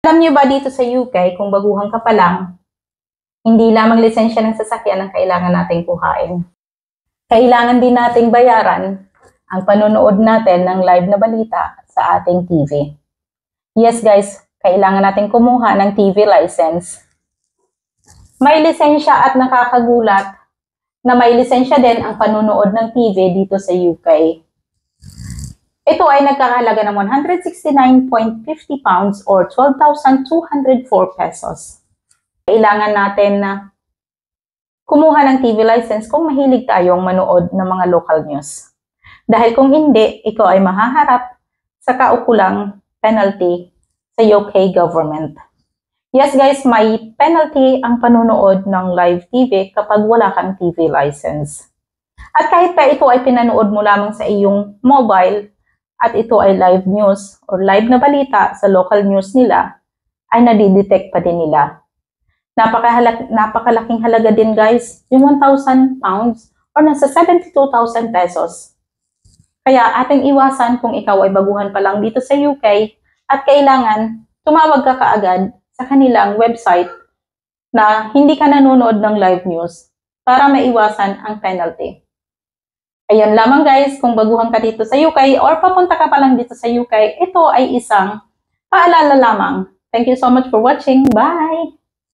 Alam niyo ba dito sa UK, kung baguhan ka pa lang, hindi lamang lisensya ng sasakyan ang kailangan nating kuhain. Kailangan din nating bayaran ang panonood natin ng live na balita sa ating TV. Yes guys, kailangan nating kumuha ng TV license. May lisensya at nakakagulat na may lisensya din ang panonood ng TV dito sa UK. Ito ay nagkakahalaga ng 169.50 pounds or 12,204 pesos. Kailangan natin na kumuha ng TV license kung mahilig tayong manood ng mga local news. Dahil kung hindi, ikaw ay mahaharap sa kaukulang penalty sa UK government. Yes guys, may penalty ang panonood ng live TV kapag wala kang TV license. At kahit pa ito ay pinanood mo lamang sa iyong mobile, at ito ay live news or live na balita sa local news nila, ay nadidetect pa din nila. Napakalaking halaga din guys, yung 1,000 pounds or nasa 72,000 pesos. Kaya ating iwasan kung ikaw ay baguhan pa lang dito sa UK at kailangan tumawag ka kaagad sa kanilang website na hindi ka nanonood ng live news para maiwasan ang penalty. Ayan lamang guys, kung baguhan ka dito sa UK or papunta ka pa lang dito sa UK, ito ay isang paalala lamang. Thank you so much for watching. Bye!